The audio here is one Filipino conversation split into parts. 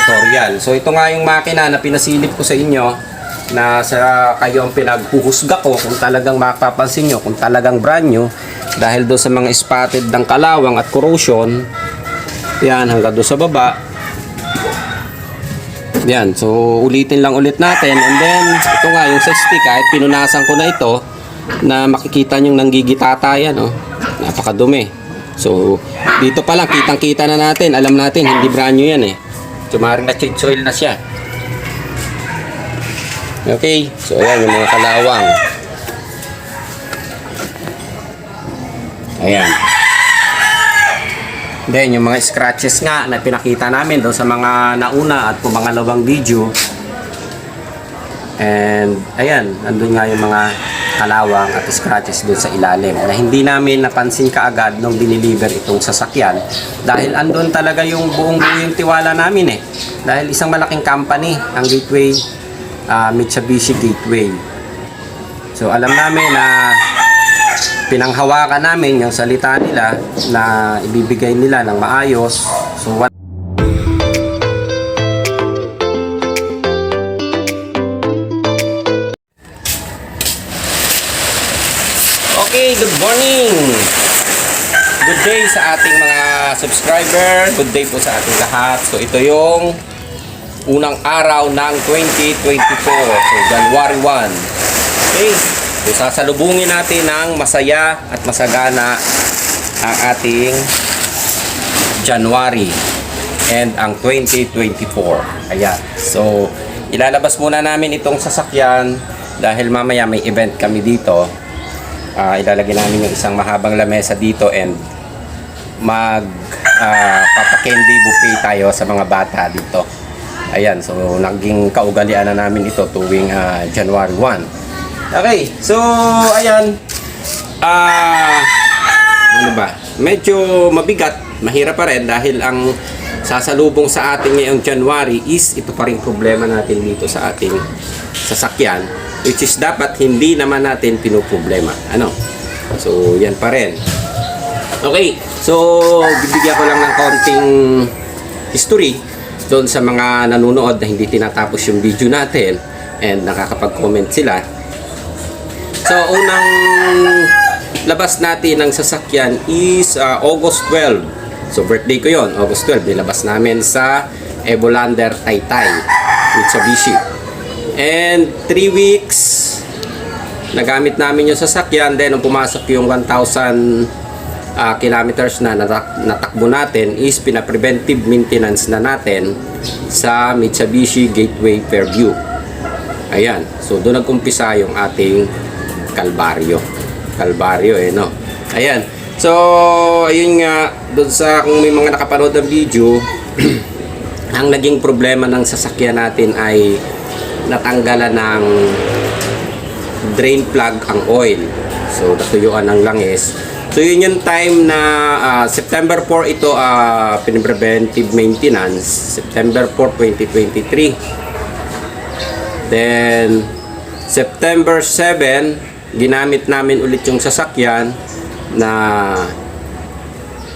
tutorial. So ito nga yung makina na pinasilip ko sa inyo na sa kayo ang pinaghuhusga ko kung talagang mapapansin nyo, kung talagang brand new, dahil doon sa mga spotted ng kalawang at corrosion. Yan, hanggang doon sa baba. Yan, so ulitin lang ulit natin. And then, ito nga yung sa stick, kahit pinunasan ko na ito, na makikita nyo nanggigitata yan, oh. Napakadumi. So, dito pa lang, kitang-kita na natin. Alam natin, hindi brand new yan eh. Tumaring na change oil na siya. Okay, so ayan yung mga kalawang. Ayan. Then, yung mga scratches nga na pinakita namin doon sa mga nauna at pumangalawang video. And, ayan, andun nga yung mga kalawang at scratches doon sa ilalim na hindi namin napansin kaagad nung diniliver itong sasakyan dahil andun talaga yung buong tiwala namin eh. Dahil isang malaking company, ang Gateway, Mitsubishi Gateway. So, alam namin na pinanghawakan namin yung salita nila na ibibigay nila ng maayos. So, okay, good morning! Good day sa ating mga subscriber. Good day po sa ating lahat. So, ito yung unang araw ng 2024. So, January 1. Okay. So, sasalubungin natin ng masaya at masagana ang ating January and ang 2024. Ayan. So, ilalabas muna namin itong sasakyan dahil mamaya may event kami dito. Ilalagay namin yung isang mahabang lamesa dito and papakendi buffet tayo sa mga bata dito. Ayan. So, naging kaugalian na namin ito tuwing January 1. Okay, so ayan. Ano ba? Medyo mabigat, mahirap pa rin dahil ang sasalubong sa atin ngayong January is ito pa rin problema natin dito sa ating sasakyan, which is dapat hindi naman natin pinoproblema. Ano? So, yan pa rin. Okay, so bibigyan ko lang ng konting history doon sa mga nanonood na hindi tinatapos yung video natin and nakakapag-comment sila. So, unang labas natin ng sasakyan is August 12. So, birthday ko yon, August 12. Nilabas namin sa Evolander Taytay, Mitsubishi. And 3 weeks, nagamit namin yung sasakyan. Then, nung pumasok yung 1,000 kilometers na natakbo natin, is pina-preventive maintenance na natin sa Mitsubishi Gateway Fairview. Ayan. So, doon nag-umpisa yung ating Kalbaryo no. Ayan. So, ayun nga, doon sa kung may mga nakapanood ng video, ang naging problema ng sasakyan natin ay natanggalan ng drain plug ang oil. So, natuyuan ng langis. So, yun yung time na September 4 ito preventive maintenance. September 4, 2023. Then, September 7, ginamit namin ulit yung sasakyan na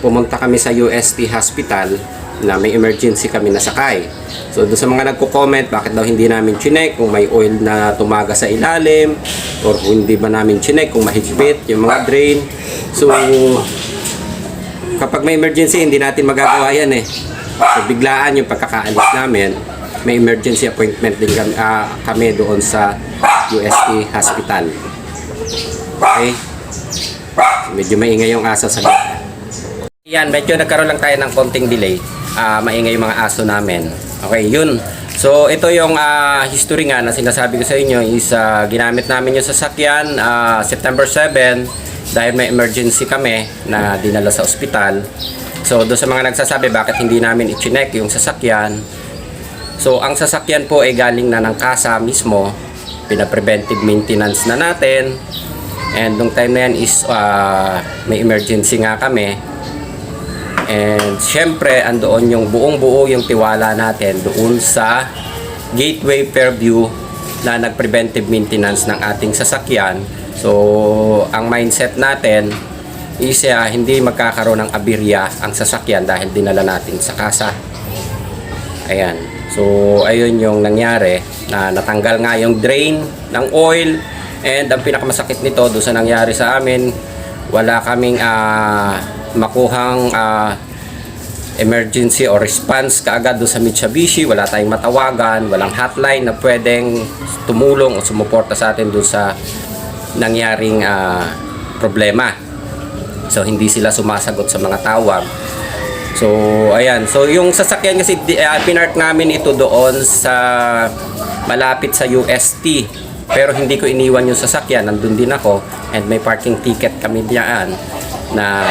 pumunta kami sa UST Hospital na may emergency kami nasakay. So, doon sa mga nagko-comment bakit daw hindi namin chinek kung may oil na tumaga sa ilalim or kung hindi ba namin chinek kung mahigpit yung mga drain. So, kapag may emergency, hindi natin magagawa yan eh. So, biglaan yung pagkakaalis namin. May emergency appointment din kami doon sa UST Hospital. Okay? Medyo maingay yung aso sa gitna. Yan, medyo nagkaroon lang tayo ng konting delay. Maingay yung mga aso namin. Okay, yun. So, ito yung history nga na sinasabi ko sa inyo is ginamit namin yung sasakyan September 7 dahil may emergency kami na dinala sa ospital. So, doon sa mga nagsasabi bakit hindi namin i-chinek yung sasakyan. So, ang sasakyan po ay galing na ng kasa mismo. Pina-preventive maintenance na natin. And nung time na yan is may emergency nga kami. And syempre, andoon yung buong-buo yung tiwala natin doon sa Gateway Fairview na nag-preventive maintenance ng ating sasakyan. So, ang mindset natin is hindi magkakaroon ng aberya ang sasakyan dahil dinala natin sa kasa. Ayan. So ayun yung nangyari, na natanggal nga yung drain ng oil. And ang pinakamasakit nito doon sa nangyari sa amin, wala kaming makuhang emergency or response kaagad doon sa Mitsubishi. Wala tayong matawagan, walang hotline na pwedeng tumulong o sumuporta sa atin doon sa nangyaring problema. So hindi sila sumasagot sa mga tawag. So ayan, so yung sasakyan kasi pinark namin ito doon sa malapit sa UST, pero hindi ko iniwan yung sasakyan, nandun din ako, and may parking ticket kami diyan na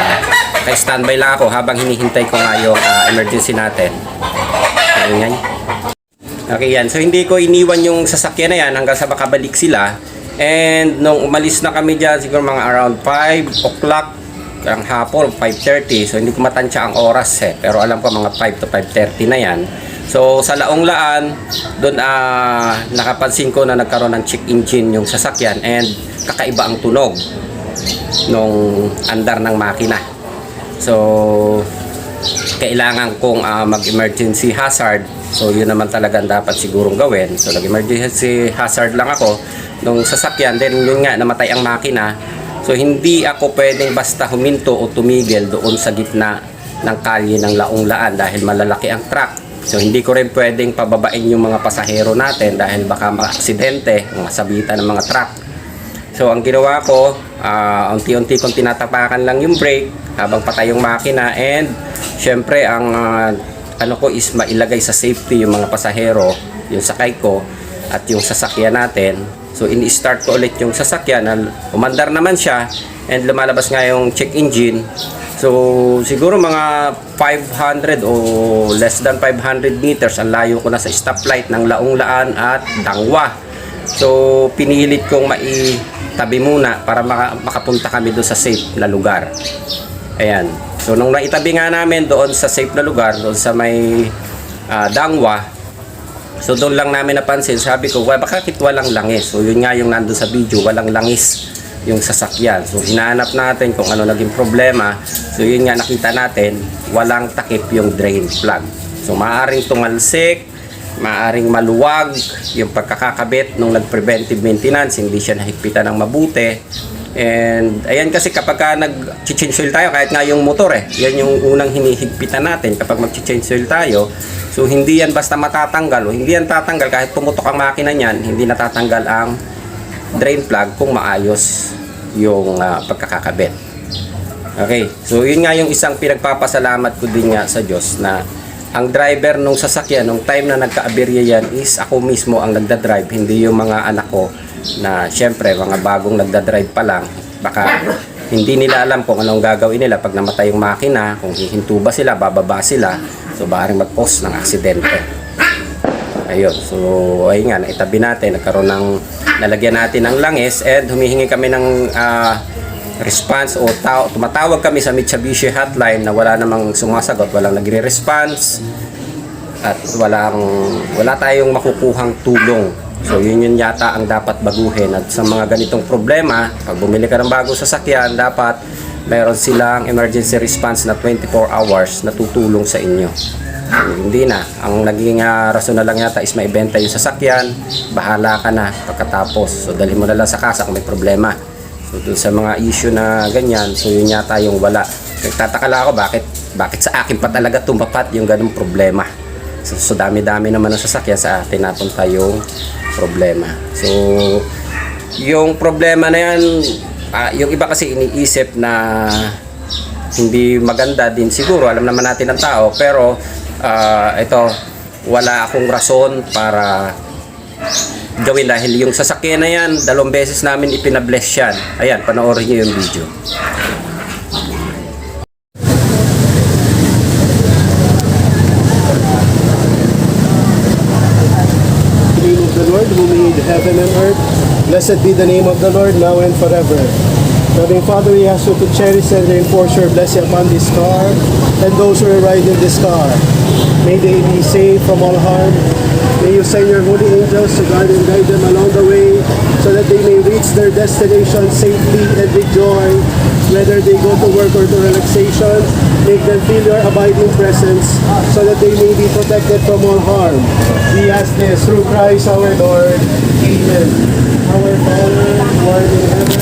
kay standby lang ako habang hinihintay ko nga yung emergency natin. Ayan. Okay yan, so hindi ko iniwan yung sasakyan na yan hanggang sa makabalik sila. And nung umalis na kami dyan, siguro mga around 5 o'clock ang hapon, 5:30. So hindi ko matansya ang oras pero alam ko mga 5 to 5:30 na yan. So sa Laong Laan, doon nakapansin ko na nagkaroon ng check engine yung sasakyan, and kakaiba ang tunog nung andar ng makina. So kailangan kong mag-emergency hazard. So yun naman talagang dapat sigurong gawin. So nag-emergency hazard lang ako nung sasakyan, then yun nga, namatay ang makina. So hindi ako pwedeng basta huminto o tumigil doon sa gitna ng kalye ng Laong Laan dahil malalaki ang truck. So hindi ko rin pwedeng pababain yung mga pasahero natin dahil baka maaksidente, masabitan ng mga truck. So ang ginawa ko, unti-unti kong tinatapakan lang yung brake habang patay yung makina, and syempre ang ano ko is mailagay sa safety yung mga pasahero, yung sakay ko at yung sasakyan natin. So in-start ko ulit yung sasakyan, umandar naman siya, and lumalabas nga yung check engine. So siguro mga 500 o less than 500 meters ang layo ko na sa stoplight ng Laong Laan at Dangwa. So pinilit kong maitabi muna para makapunta kami doon sa safe na lugar. Ayan. So nung naitabi nga namin doon sa safe na lugar, doon sa may Dangwa, so doon lang namin napansin, sabi ko, bakit walang langis? So yun nga yung nandun sa video, walang langis yung sasakyan. So hinahanap natin kung ano naging problema. So yun nga, nakita natin, walang takip yung drain plug. So maaaring tumalsik, maaaring maluwag yung pagkakakabit nung nag-preventive maintenance, hindi siya nahigpitan ng mabuti. And ayan, kasi kapag nag-change oil tayo, kahit nga yung motor yan yung unang hinihigpitan natin kapag mag-change oil tayo. So hindi yan basta matatanggal, o hindi yan tatanggal kahit pumutok ang makina niyan, hindi natatanggal ang drain plug kung maayos yung pagkakakabit. Okay, so yun nga yung isang pinagpapasalamat ko din nga sa Diyos, na ang driver nung sasakyan nung time na nagka-aberya yan is ako mismo ang nagdadrive, hindi yung mga anak ko na syempre mga bagong nagdadrive pa lang, baka hindi nila alam kung anong gagawin nila pag namatay yung makina, kung hihinto ba sila, bababa sila, so maaaring mag-cause ng aksidente. Ayun, so ayun nga, naitabi natin, nagkaroon ng, nalagyan natin ng langis, and humihingi kami ng response o tumatawag kami sa Mitsubishi hotline na wala namang sumasagot, walang nagre-response, at wala tayong makukuhang tulong. So yun yata ang dapat baguhin. At sa mga ganitong problema, pag bumili ka ng bagong sasakyan, dapat meron silang emergency response na 24 hours na tutulong sa inyo. Hindi na. Ang naging rason na lang yata is maibenta yung sasakyan, bahala ka na pagkatapos. So dalhin mo na lang sa kasa kung may problema. So dun sa mga issue na ganyan, so yun yata yung wala. Nagtataka lang ako bakit sa akin pa talaga tumapat yung ganung problema. So dami-dami naman ng sasakyan, sa atin napunta yung problema. So yung problema na yan, yung iba kasi iniisip na hindi maganda din siguro, alam naman natin ang tao, pero ito, wala akong rason para gawin, dahil yung sasakyan na yan, 2 beses namin ipinabless yan. Ayan, panoorin nyo yung video. The Lord who made heaven and earth, blessed be the name of the Lord now and forever. Loving Father, we ask you to cherish and reinforce your blessing upon this car and those who are riding this car. May they be safe from all harm. May you send your holy angels to guard and guide them along the way, so that they may reach their destination safely and with joy. whether they go to work or to relaxation. Make them feel your abiding presence so that they may be protected from all harm. We ask this through Christ our Lord. Amen. Our Father, who art in heaven,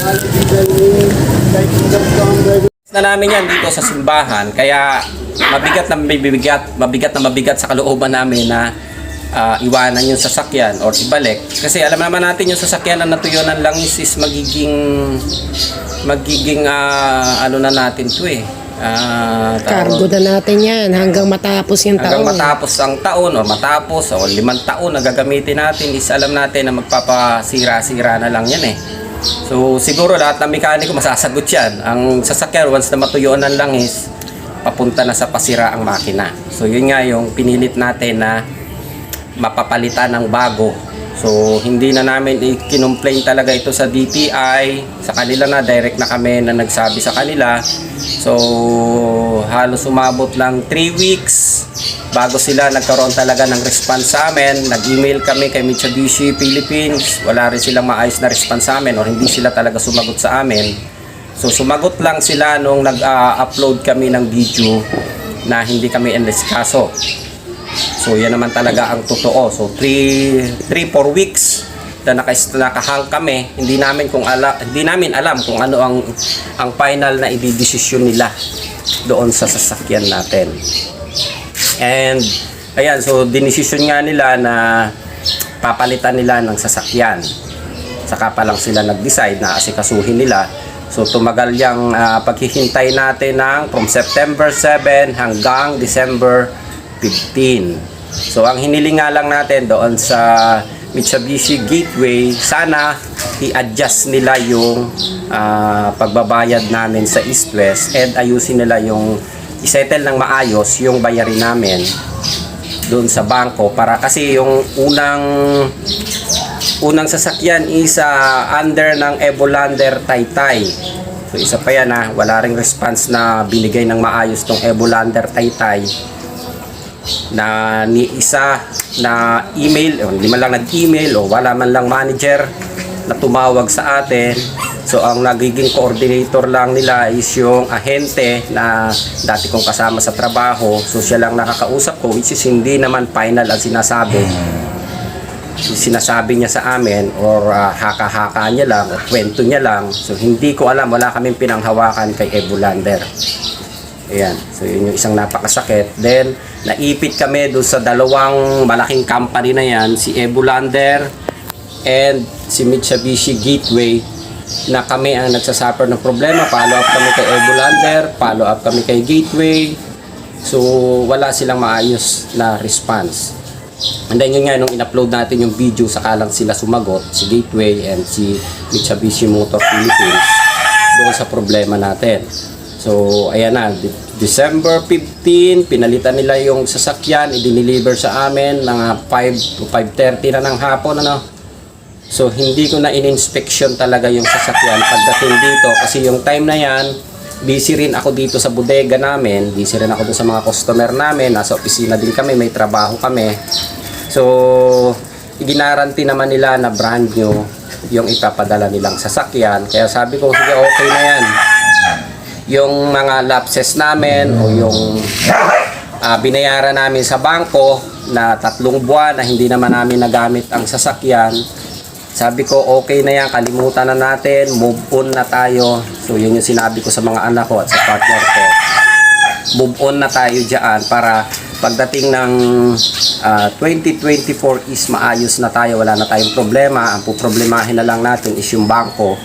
hallowed be thy name. Thy kingdom come, thy will Na namin yan dito sa simbahan, kaya mabigat na mabigat sa kalooban namin na iwanan yung sasakyan or ibalik. Kasi alam naman natin yung sasakyan na natuyo ng langis is magiging ano na natin to eh. Cargo na natin yan hanggang matapos yung hanggang taon. matapos ang taon o matapos o 5 taon na gagamitin natin is alam natin na magpapasira-sira na lang yan eh. So siguro lahat ng mekaniko masasagot yan. Ang sasakyan once na matuyuan ng langis, papunta na sa pasira ang makina. So yun nga yung pinilit natin na mapapalitan ng bago. So hindi na namin i-complain talaga ito sa DTI. Sa kanila na, direct na kami na nagsabi sa kanila. So halos umabot lang 3 weeks bago sila nagkaroon talaga ng response sa amin. Nag-email kami kay Mitsubishi Philippines. Wala rin silang maayos na response sa amin or hindi sila talaga sumagot sa amin. So sumagot lang sila nung nag-upload kami ng video na hindi kami inasikaso. So yan naman talaga ang totoo. So 3-4 weeks na nakahang kami, hindi namin alam kung ano ang final na ididesisyon nila doon sa sasakyan natin. And ayan, so dinesisyon nga nila na papalitan nila ng sasakyan. Saka pa lang sila nag-decide na asikasuhin nila. So tumagal yung paghihintay natin from September 7 hanggang December 15. So ang hiniling nga lang natin doon sa Mitsubishi Gateway, sana i-adjust nila yung pagbabayad namin sa East-West and ayusin nila yung isettle ng maayos yung bayarin namin doon sa bangko para kasi yung unang sasakyan is under ng Evolander Taytay. So isa pa yan wala ring response na binigay ng maayos tong Evolander Taytay na ni isa na email o hindi man lang nag-email o wala man lang manager na tumawag sa atin. So ang nagiging coordinator lang nila is yung ahente na dati kong kasama sa trabaho. So siya lang nakakausap ko which is hindi naman final ang sinasabi niya sa amin or haka-haka niya lang o kwento niya lang. So hindi ko alam, wala kaming pinanghawakan kay Evolander. Ayan, so yun yung isang napakasakit. Then naipit kami doon sa dalawang malaking company na yan, si Evolander and si Mitsubishi Gateway, na kami ang nagsasuffer ng problema. Follow up kami kay Evolander, follow up kami kay Gateway. So wala silang maayos na response. And then yun nga, nung in-upload natin yung video, saka lang sila sumagot, si Gateway and si Mitsubishi Motor Philippines, doon sa problema natin. So ayan na, December 15, pinalitan nila yung sasakyan, i-deliver sa amin mga 5 to 5:30 na ng hapon. So hindi ko na in-inspection talaga yung sasakyan pagdating dito kasi yung time na yan, busy rin ako dito sa bodega namin, busy rin ako dun sa mga customer namin, nasa opisina din kami, may trabaho kami. So iginaranti naman nila na brand new yung ipapadala nilang sasakyan, kaya sabi ko sige, okay na yan. Yung mga lapses namin o yung binayaran namin sa bangko na 3 buwan na hindi naman namin nagamit ang sasakyan, sabi ko okay na yan, kalimutan na natin, move on na tayo. So yun yung sinabi ko sa mga anak ko at sa partner ko, move on na tayo dyan para pagdating ng 2024 is maayos na tayo, wala na tayong problema. Ang puproblemahin na lang natin is yung bangko.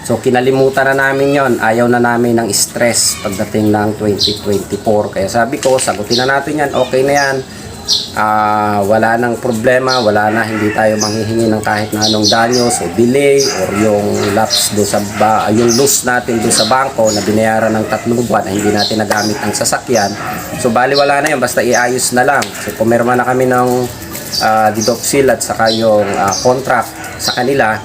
So kinalimutan na namin yon, ayaw na namin ng stress pagdating ng 2024. Kaya sabi ko, sagutin na natin yan, okay na yan. Wala nang problema, wala na, hindi tayo manghihingi ng kahit na anong danyos o delay or yung lapse do sa yung loss natin do sa bangko na binayaran ng 3 buwan na hindi natin nagamit ang sasakyan. So bali wala na yan, basta iayos na lang. So pumirma na kami ng deductil at saka yung contract sa kanila,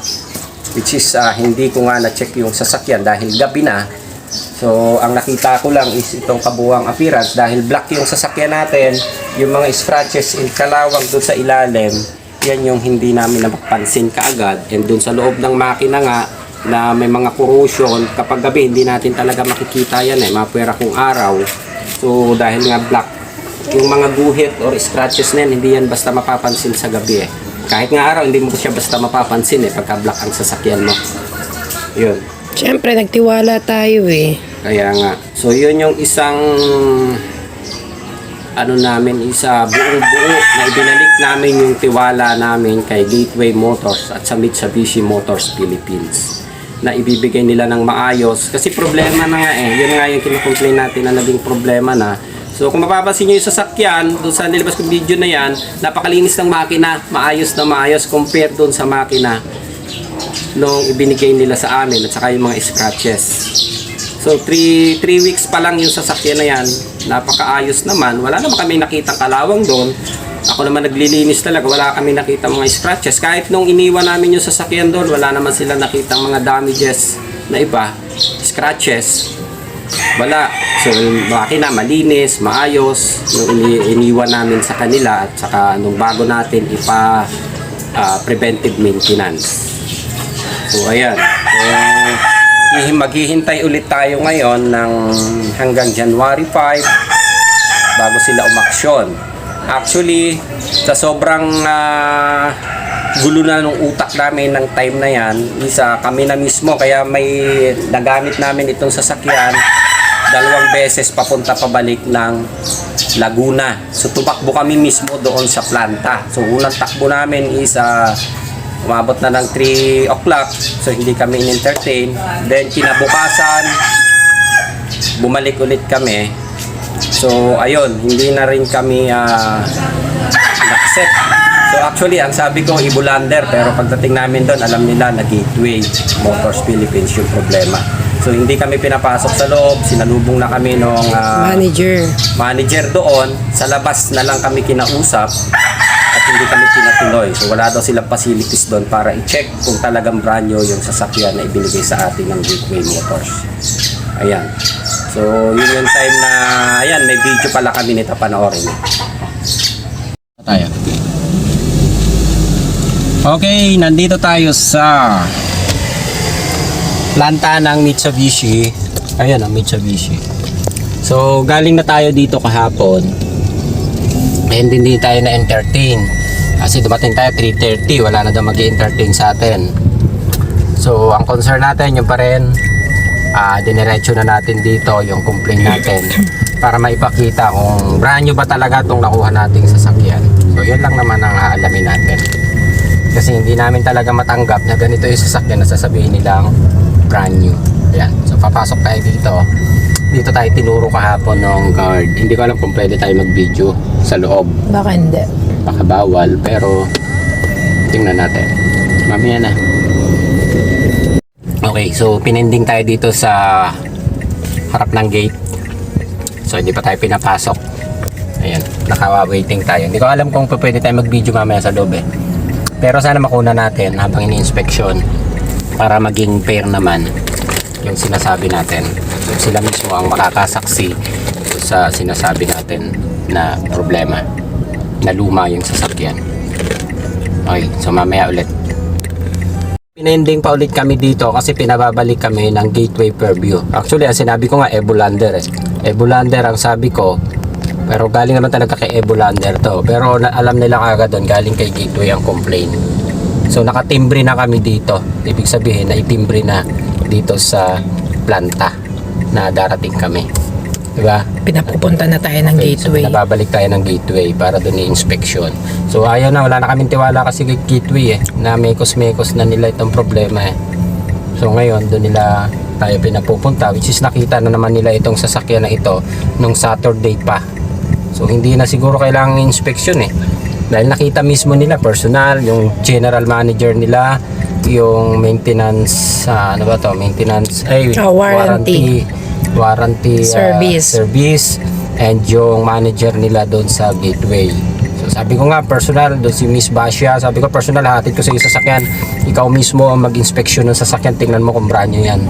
which is hindi ko nga na-check yung sasakyan dahil gabi na. So ang nakita ko lang is itong kabuwang appearance dahil black yung sasakyan natin, yung mga scratches in kalawang doon sa ilalim, yan yung hindi namin napansin kaagad. And doon sa loob ng makina nga, na may mga corrosion. Kapag gabi, hindi natin talaga makikita yan mapwera kung araw. So, dahil nga black, yung mga guhit or scratches na yan, hindi yan basta mapapansin sa gabi Kahit nga araw, hindi mo siya basta mapapansin pagka black ang sasakyan mo. Yun. Siyempre, nagtiwala tayo Kaya nga. So, yun yung isang isa buong-buo na ibinalik namin yung tiwala namin kay Gateway Motors at sa Mitsubishi Motors Philippines na ibibigay nila ng maayos kasi problema na nga yun nga yung kinukomplain natin na naging problema na. So kung mapapansin nyo yung sasakyan doon sa nilabas kong video na yan, napakalinis ng makina, maayos na maayos compared doon sa makina nung ibinigay nila sa amin at saka yung mga scratches. So 3 weeks pa lang yung sasakyan na yan, napakaayos naman, wala naman kami nakitang kalawang doon. Ako naman naglilinis talaga, wala kami nakitang mga scratches. Kahit nung iniwan namin yung sasakyan doon, wala naman sila nakitang mga damages na iba, scratches. Wala. So makina malinis, maayos nung iniwan namin sa kanila at saka nung bago natin preventive maintenance. So ayan. So, maghihintay ulit tayo ngayon ng hanggang January 5 bago sila umaksyon. Actually, sa sobrang gulo na ng utak namin ng time na yan, kami na mismo, kaya may nagamit namin itong sasakyan 2 beses papunta pabalik ng Laguna. So tumakbo kami mismo doon sa planta. So unang takbo namin is umabot na ng 3 o'clock, so hindi kami in-entertain. Then kinabukasan, bumalik ulit kami. So ayun, hindi na rin kami accept. So actually, ang sabi ko, Ibulander, pero pagdating namin doon, alam nila na Gateway Motors Philippines yung problema. So hindi kami pinapasok sa loob, sinalubong na kami nung manager doon. Sa labas na lang kami kinausap at hindi kami pinatuloy. So wala daw silang facilities doon para i-check kung talagang brand new yung sasakyan na ibinigay sa atin ng Gateway Motors. Ayan. So yun yung time na, ayan, may video pala kami nito panoorin. Tayo. Okay, nandito tayo sa planta ng Mitsubishi. Ayan ang Mitsubishi. So galing na tayo dito kahapon. And hindi tayo na-entertain kasi dumating tayo 3:30, wala na daw mag-i-entertain sa atin. So ang concern natin yung pa rin diniretso na natin dito yung complaint natin para maipakita kung brand new ba talaga itong nakuha nating sasakyan. So yun lang naman ang aalamin natin kasi hindi namin talaga matanggap na ganito yung sasakyan na sasabihin nilang brand new. Ayan. So papasok tayo dito tayo tinuro kahapon ng guard. Hindi ko alam kung pwede tayo mag-video sa loob. Baka hindi. Baka bawal, pero tingnan natin. Mamaya na. Okay, so pinending tayo dito sa harap ng gate. So hindi pa tayo pinapasok. Ayan, naka-waiting tayo. Hindi ko alam kung pwede tayo mag-video mamaya sa loob Pero sana makuna natin habang ini-inspection para maging fair naman yung sinasabi natin. So, sila mismo ang makakasaksi sa sinasabi natin na problema na luma yung sasakyan. Okay, so mamaya ulit. Pinending pa ulit kami dito kasi pinababalik kami ng Gateway Fairview. Actually, ang sinabi ko nga Ebulander Ebulander ang sabi ko, pero galing naman talaga kay Ebulander to. Pero alam nila kagad doon, galing kay Gateway ang complaint. So nakatimbre na kami dito. Ibig sabihin na itimbre na dito sa planta na darating kami. Diba? Pinapupunta na tayo ng Gateway. So, nababalik tayo ng Gateway para doon i-inspection. So ayaw na, wala na kaming tiwala kasi kay Gateway na mekos-mekos na nila itong problema So ngayon doon nila tayo pinapupunta, which is nakita na naman nila itong sasakyan na ito nung Saturday pa. So hindi na siguro kailangang inspection dahil nakita mismo nila personal, yung general manager nila, yung maintenance warranty service and yung manager nila doon sa Gateway. So sabi ko nga personal doon si Miss Basia, sabi ko personal hatid ko sa sasakyan, ikaw mismo ang mag-inspection ng sasakyan, tingnan mo kung brand new yan.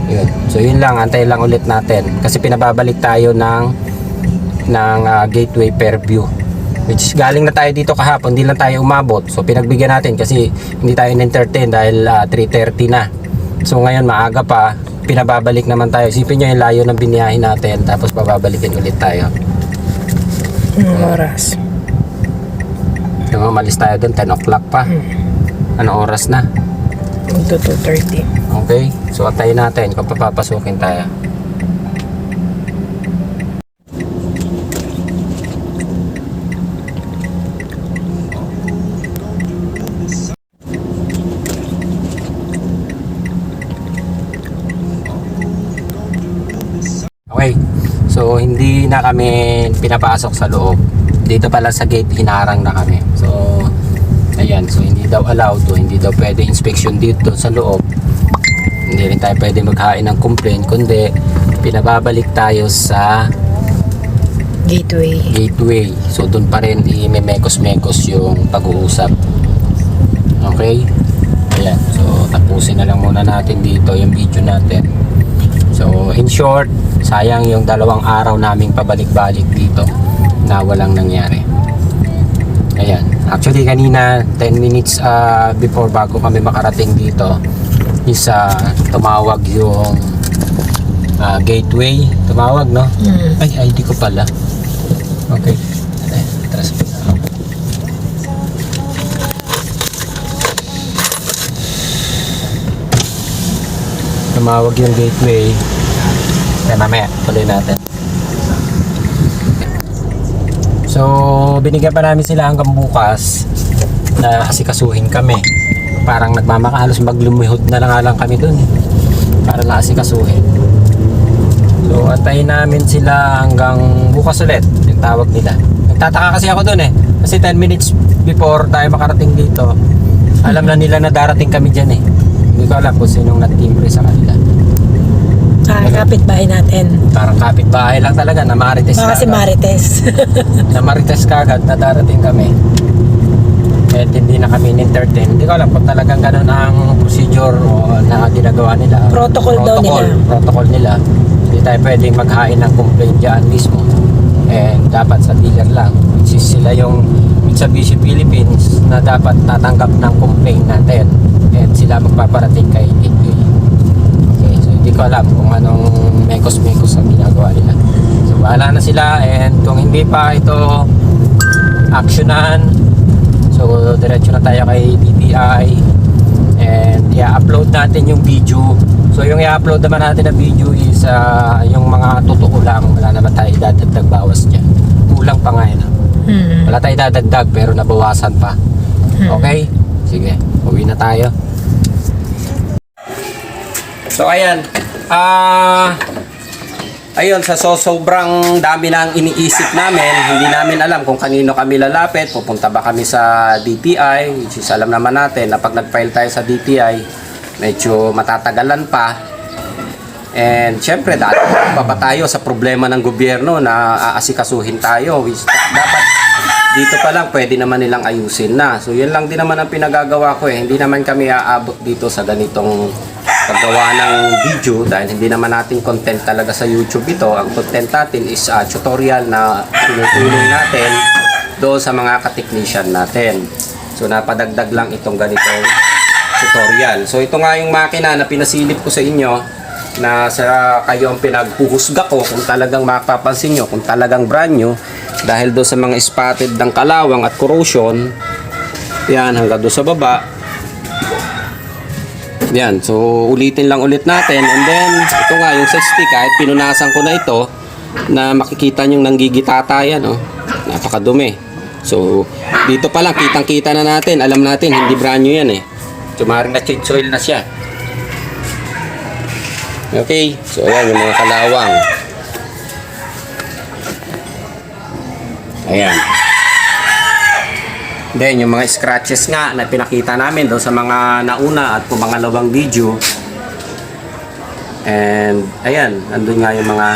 Yun. So yun lang, antay lang ulit natin kasi pinababalik tayo ng Gateway Fairview, which is galing na tayo dito kahapon, hindi lang tayo umabot. So pinagbigyan natin kasi hindi tayo in-entertain dahil 3:30 na. So ngayon maaga pa, pinababalik naman tayo. Isipin nyo yung layo ng biniyahin natin, tapos babalikin ulit tayo. Oras. So umalis tayo doon, 10 o'clock pa. Ano oras na? Magto 2:30. Okay, so antayin natin kung papapasukin tayo. Okay, so hindi na kami pinapasok sa loob. Dito pala sa gate hinarang na kami. So ayan, so hindi daw allowed to, hindi daw pwede inspection dito sa loob. Hindi rin tayo pwede maghain ng complaint, kundi pinababalik tayo sa Gateway. So doon pa rin i-mekos-mekos yung pag-uusap. Okay? Ayan, so tapusin na lang muna natin dito yung video natin. So in short, sayang yung 2 araw naming pabalik-balik dito na walang nangyari. Ayan, actually kanina 10 minutes before bago kami makarating dito is tumawag yung gateway, tumawag, no? Ay, ID ko pala. Okay, atras mo na ako. Tumawag yung gateway. Kaya mamaya, tuloy natin. So, binigyan pa namin sila hanggang bukas na asikasuhin kami. Parang nagmamakahalos maglumihod na lang kami dun para na asikasuhin. So, antayin namin sila hanggang bukas ulit, yung tawag nila. Nagtataka kasi ako dun kasi 10 minutes before tayo makarating dito, alam na nila na darating kami dyan Hindi ko alam kung sinong nagtimbre sa kanila. Kapit-bahay natin. Parang kapitbahay lang talaga na Marites Baka si Marites. na Marites kagad na darating kami. At hindi na kami in-entertain. Hindi ko alam kung talagang ganun ang procedure o na ginagawa nila. Protocol daw nila. Protocol nila. Hindi tayo pwedeng maghain ng complaint dyan mismo. And dapat sa dealer lang. Which is sila yung Mitsubishi Philippines na dapat tatanggap ng complaint natin. And sila magpaparating kay Gateway. Okay, so hindi ko alam kung anong mekos-mekos ang ginagawa nila. So bahala na sila, and kung hindi pa ito actionan, so diretso na tayo kay DTI and i-upload natin yung video. So yung i-upload naman natin na video is yung mga totoo lang, wala naman tayo idadagdag bawas dyan. Kulang pa nga wala tayo idadagdag pero nabawasan pa. Okay? Sige, uwi na tayo. So ayan, ayun, sa sobrang dami nang iniisip namin, hindi namin alam kung kanino kami lalapit. Pupunta ba kami sa DTI, which is alam naman natin na pag nag-file tayo sa DTI, medyo matatagalan pa. And syempre, dati pa ba tayo sa problema ng gobyerno na aasikasuhin tayo, which dapat dito pa lang pwede naman nilang ayusin na. So yun lang din naman ang pinagagawa ko Hindi naman kami aabot dito sa ganitong paggawa ng video dahil hindi naman natin content talaga sa YouTube ito. Ang content natin is tutorial na tinutulong natin doon sa mga ka-technician natin. So napadagdag lang itong ganitong tutorial. So ito nga yung makina na pinasilip ko sa inyo na sa kayo ang pinaghuhusga ko kung talagang mapapansin nyo, kung talagang brand new, dahil doon sa mga spotted ng kalawang at corrosion, yan hanggang doon sa baba. Yan, so ulitin lang ulit natin, and then ito nga yung sa stick, kahit pinunasan ko na ito, na makikita nyo nanggigitata yan, napakadumi. So dito pa lang kitang kita na natin, alam natin hindi brand new yan Tumaring na change oil na siya. Okay, so ayan yung mga kalawang. Ayan. Then yung mga scratches nga na pinakita namin doon sa mga nauna at pangalawang video. And ayan, andun nga yung mga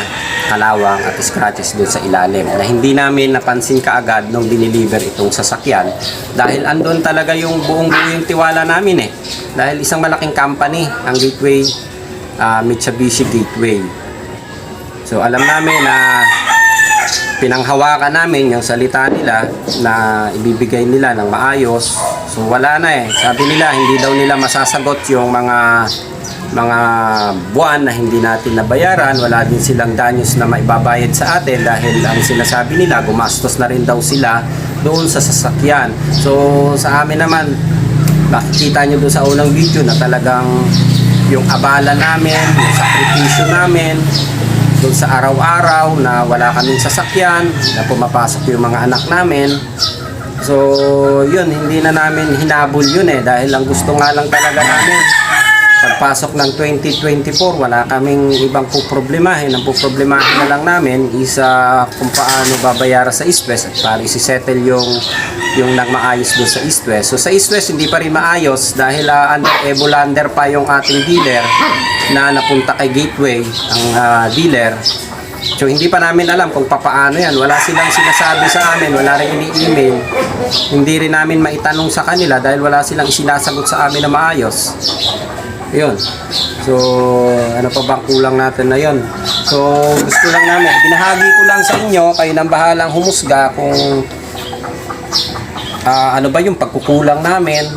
kalawang at scratches doon sa ilalim na hindi namin napansin kaagad nung diniliver itong sasakyan dahil andun talaga yung buong-buo yung tiwala namin dahil isang malaking company ang Gateway, Mitsubishi Gateway. So alam namin na pinanghawakan namin yung salita nila na ibibigay nila ng maayos So wala na eh. Sabi nila hindi daw nila masasagot yung mga buwan na hindi natin nabayaran. Wala din silang danyos na maibabayad sa atin dahil ang sinasabi nila gumastos na rin daw sila doon sa sasakyan. So sa amin naman, makikita nyo doon sa unang video na talagang yung abala namin, yung sakripisyo namin doon sa araw-araw na wala kaming sasakyan, na pumapasok yung mga anak namin. So yun, hindi na namin hinabol yun eh, dahil ang gusto nga lang talaga namin pagpasok ng 2024, wala kaming ibang puproblemahin. Ang puproblemahin na lang namin is kung paano babayaran sa East West at paano isi-settle yung nagmaayos doon sa East West. So sa East West hindi pa rin maayos dahil under Ebolander pa yung ating dealer na napunta kay Gateway, ang dealer. So hindi pa namin alam kung papaano yan. Wala silang sinasabi sa amin, wala rin ini-email. Hindi rin namin maitanong sa kanila dahil wala silang isinasagot sa amin na maayos. Yun. So, ano pa bang kulang natin na yun? So, gusto lang namin. Binahagi ko lang sa inyo. Kayo nang bahalang humusga kung ano ba yung pagkukulang namin.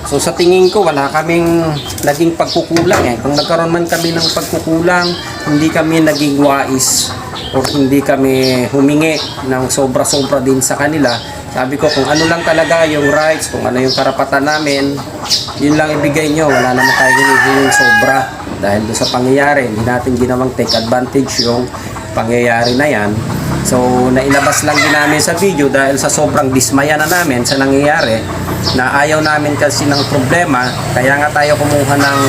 So, sa tingin ko, wala kaming naging pagkukulang eh. Kung nagkaroon man kami ng pagkukulang, hindi kami naging wais o hindi kami humingi ng sobra-sobra din sa kanila. Sabi ko, kung ano lang talaga yung rights, kung ano yung karapatan namin, yun lang ibigay nyo. Wala naman tayo hinihinging sobra. Dahil doon sa pangyayari, hindi natin ginawang take advantage yung pangyayari na yan. So, nailabas lang din namin sa video dahil sa sobrang dismaya na namin sa nangyayari, na ayaw namin kasi ng problema. Kaya nga tayo kumuha ng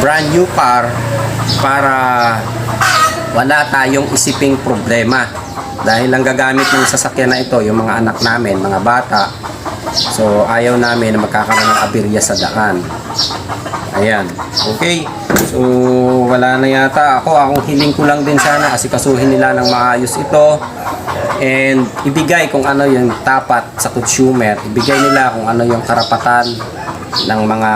brand new car para wala tayong isiping problema. Dahil ang gagamit ng sasakyan na ito, yung mga anak namin, mga bata. So, ayaw namin na magkakaroon ng aberya sa daan. Ayan. Okay. So, wala na yata. Ang hiling ko lang din sana asikasuhin nila ng maayos ito. And ibigay kung ano yung tapat sa consumer. Ibigay nila kung ano yung karapatan ng mga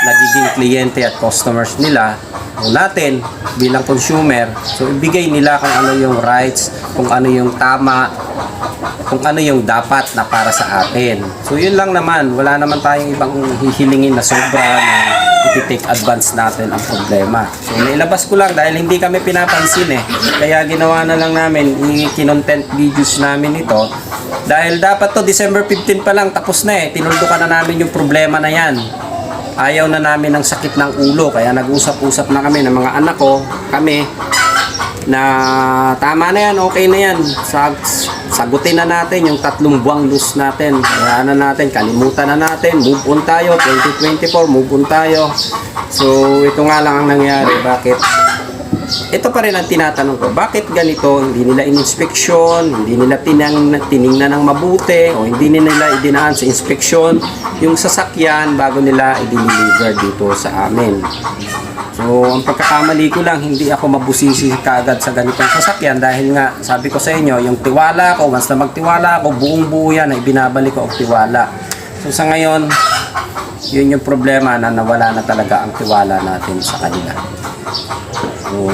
nagiging kliyente at customers nila o natin bilang consumer. So ibigay nila kung ano yung rights, kung ano yung tama, kung ano yung dapat na para sa atin. So yun lang naman, wala naman tayong ibang hihilingin na sobra na iti-take advance natin ang problema. So nailabas ko lang dahil hindi kami pinapansin eh. Kaya ginawa na lang namin, i-content videos namin ito. Dahil dapat to December 15 pa lang tapos na eh. Tinuldukan na namin yung problema na yan. Ayaw na namin ng sakit ng ulo, kaya nag-usap-usap na kami ng mga anak ko, kami, na tama na yan, okay na yan. Sagutin na natin yung 3 buwang loss natin. Kaya na natin, kalimutan na natin, move on tayo, 2024, move on tayo. So, ito nga lang ang nangyari. Bakit? Ito pa rin ang tinatanong ko, bakit ganito? Hindi nila in-inspection, hindi nila tiningnan ng mabuti, o hindi nila idinaan sa inspeksyon yung sasakyan bago nila i-deliver dito sa amin. So, ang pagkakamali ko lang, hindi ako mabusisi kaagad sa ganitong sasakyan dahil nga, sabi ko sa inyo, yung tiwala ko, once na magtiwala ako, buong buo yan, ay binabalik ko ang tiwala. So, sa ngayon, yun yung problema na nawala na talaga ang tiwala natin sa kanila. So,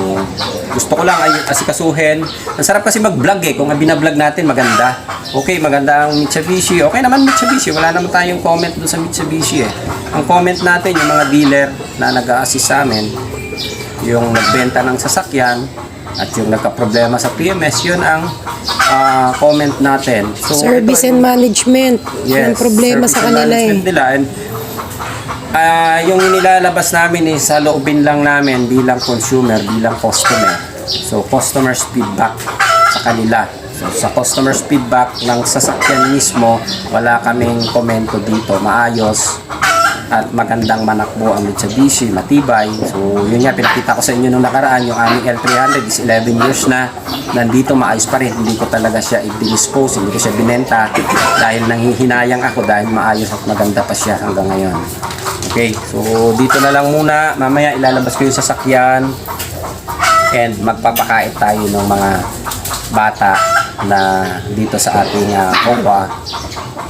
gusto ko lang ay asikasuhin. Ang sarap kasi mag-vlog eh. Kung binablog natin, maganda. Okay, maganda ang Mitsubishi. Okay naman Mitsubishi. Wala naman tayong comment doon sa Mitsubishi eh. Ang comment natin, yung mga dealer na nag-a-assist sa amin, yung nagbenta ng sasakyan, at yung nagka-problema sa PMS, yun ang comment natin. So, Service and management. yes, Yung problema service sa and kanila eh. management nila. And yung inilalabas namin is sa loobin lang namin bilang consumer, bilang customer. So, customer's feedback sa kanila. So, sa customer's feedback ng sasakyan mismo, wala kaming komento dito. Maayos at magandang manakbo ang Mitsubishi, matibay. So, yun nga, pinakita ko sa inyo nung nakaraan, yung aming L300 is 11 years na. Nandito, maayos pa rin. Hindi ko talaga siya i-dispose, hindi ko siya binenta dahil nanghihinayang ako dahil maayos at maganda pa siya hanggang ngayon. Okay, so dito na lang muna. Mamaya ilalabas ko yung sasakyan and magpapakait tayo ng mga bata na dito sa ating COA,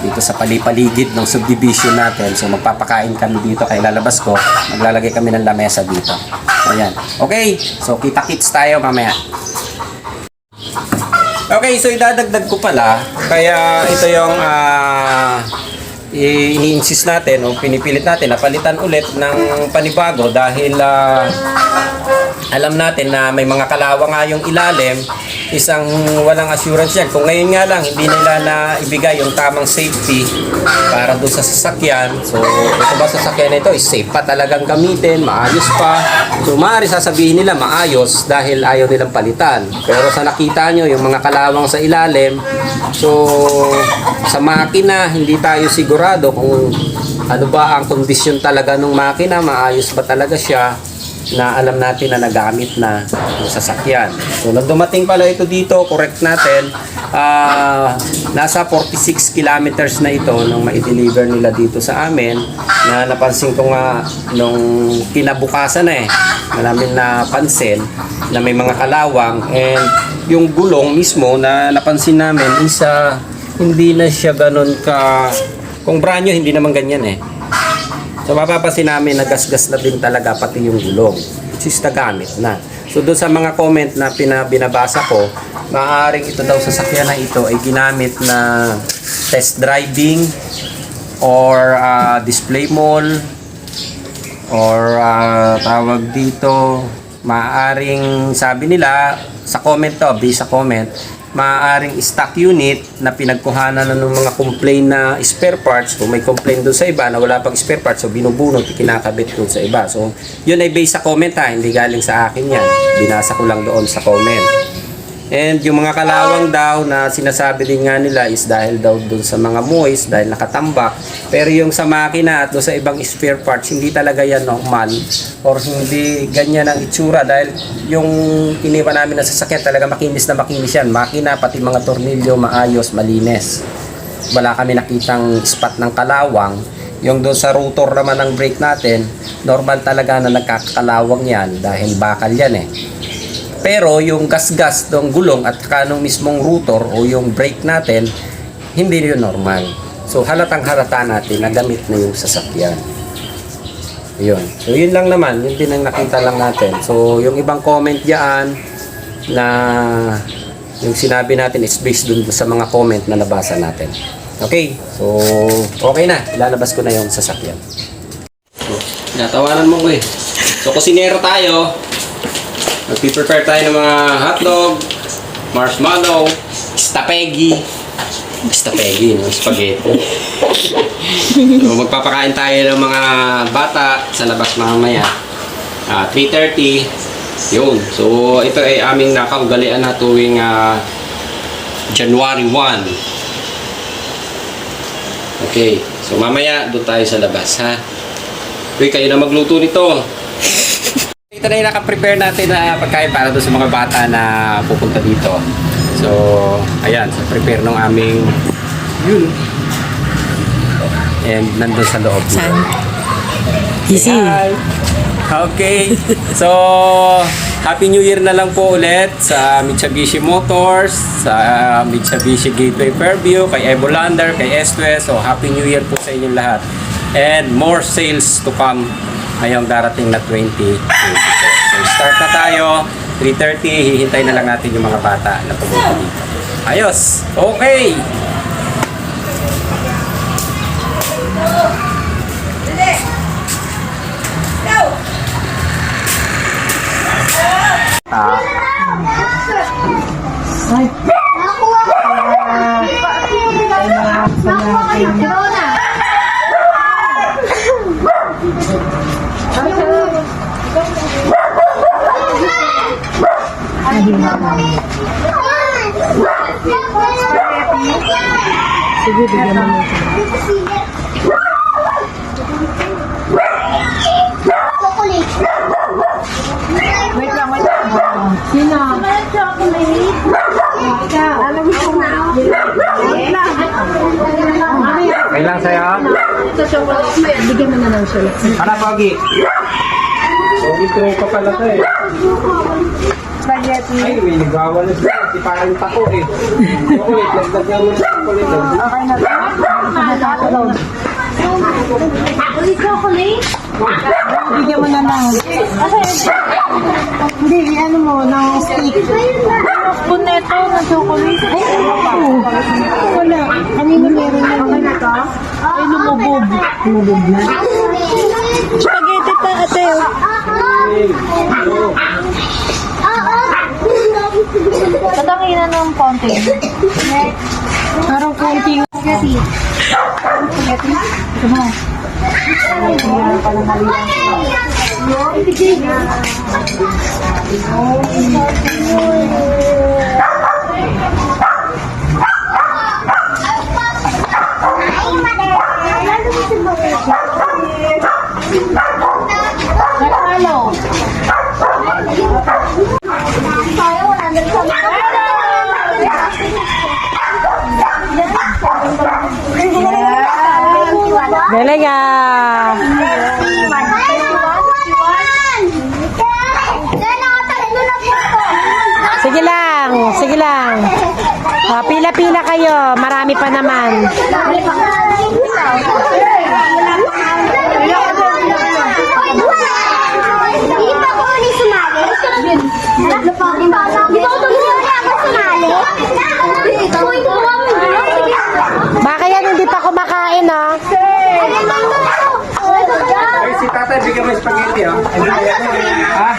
dito sa palipaligid ng subdivision natin. So magpapakain kami dito, kaya ilalabas ko, maglalagay kami ng lamesa dito. Ayan. Okay, so kita-kits tayo mamaya. Okay, so idadagdag ko pala. Kaya ito yung ini-insist natin o pinipilit natin na palitan ulit ng panibago dahil alam natin na may mga kalawa nga yung ilalim, isang walang assurance yan. Kung ngayon nga lang, hindi nila na ibigay yung tamang safety para doon sa sasakyan. So, ito ba sasakyan na ito is safe pa talagang gamitin, maayos pa. So, maaari sasabihin nila maayos dahil ayaw nilang palitan. Pero sa nakita nyo, yung mga kalawang sa ilalim, so, sa makina, hindi tayo sigurado kung ano ba ang kondisyon talaga ng makina, maayos ba talaga siya, na alam natin na nagamit na yung sasakyan. So, nang dumating pala ito dito, correct natin, nasa 46 kilometers na ito nung ma-deliver nila dito sa amin, na napansin ko nga nung kinabukasan na namin napansin na may mga kalawang, and yung gulong mismo na napansin namin isa hindi na siya ganun ka, kung brand new hindi naman ganyan So mapapansin namin na gasgas na din talaga pati yung gulong, which is nagamit na. So doon sa mga comment na binabasa ko, maaaring ito daw sasakyan na ito ay ginamit na test driving or display mall or tawag dito, maaaring sabi nila sa comment to, based sa comment, maaaring stock unit na pinagkuhanan na ng mga complain na spare parts. Kung may complain doon sa iba na wala pang spare parts, so binubunot, kinakabit doon sa iba. So, yun ay based sa comment hindi galing sa akin yan. Binasa ko lang doon sa comment. And yung mga kalawang daw na sinasabi din nga nila is dahil daw doon sa mga moist, dahil nakatambak. Pero yung sa makina at doon sa ibang spare parts, hindi talaga yan normal or hindi ganyan ang itsura dahil yung iniwan namin na sasakyan talaga makinis na makinis yan. Makina, pati mga tornilyo, maayos, malinis. Wala kami nakitang spot ng kalawang. Yung doon sa rotor naman ng brake natin, normal talaga na nagkakalawang yan dahil bakal yan Pero yung gasgas ng gulong at kanong mismong rotor o yung brake natin, hindi yun normal. So halatang halata natin na gamit na yung sasakyan. Yun. So yun lang naman, yun din ang nakita lang natin. So yung ibang comment diyan na yung sinabi natin is based dun sa mga comment na nabasa natin. Okay, so okay na. Ilalabas ko na yung sasakyan. So, natawanan mo ko So kusinero tayo. Magpiprepare tayo ng mga hotdog, marshmallow, stapegi, no, spaghetti. So, magpapakain tayo ng mga bata sa labas mamaya. 3:30. Yun. So, ito ay aming nakaugalian na tuwing January 1. Okay. So, mamaya doon tayo sa labas, ha? Uy, kayo na magluto nito. Ito na yung nakaprepare natin na pagkain para doon sa mga bata na pupunta dito. So, ayan. So, prepare ng aming yun. And nandun sa loob. Saan? Easy. Hi! Okay. So, Happy New Year na lang po ulit sa Mitsubishi Motors, sa Mitsubishi Gateway Fairview, kay Evolander, kay S2S. So, Happy New Year po sa inyong lahat. And more sales to come ngayong darating na 2024. So, start na tayo. 3:30, hihintay na lang natin yung mga bata na pumunta dito. Ayos! Okay! Sige, bigyan mo mo. Wait lang. Sino? Chocolate. Alam mo kung wait lang. Kailan sa'yo? Sa chocolate. Bigyan mo na lang siya. Ano, Pogi? Pogi, tuloy pa pala to Spaghetti. Ay, may nagawa na siya. Si parang tako Chocolate, nagdagyan mo na chocolate. Okay na. Chocolate? Bigyan mo na lang. Hindi, ano mo, ng stick. Puneto na chocolate. Ay, wala. Kanina meron na. Okay na to? Ay, lumubog. Lumubog na. Spaghetti pa, ate. Tatangina ng konti. Parang konting. Spaghetti. Spaghetti? Ito mo. Halo. Galing ah. Sige lang, sige lang. Pila-pila kayo, marami pa naman. Baka yan hindi pa kumakain, ah. Ay, si tatay, bigyan mo yung spaghetti, oh. Ha?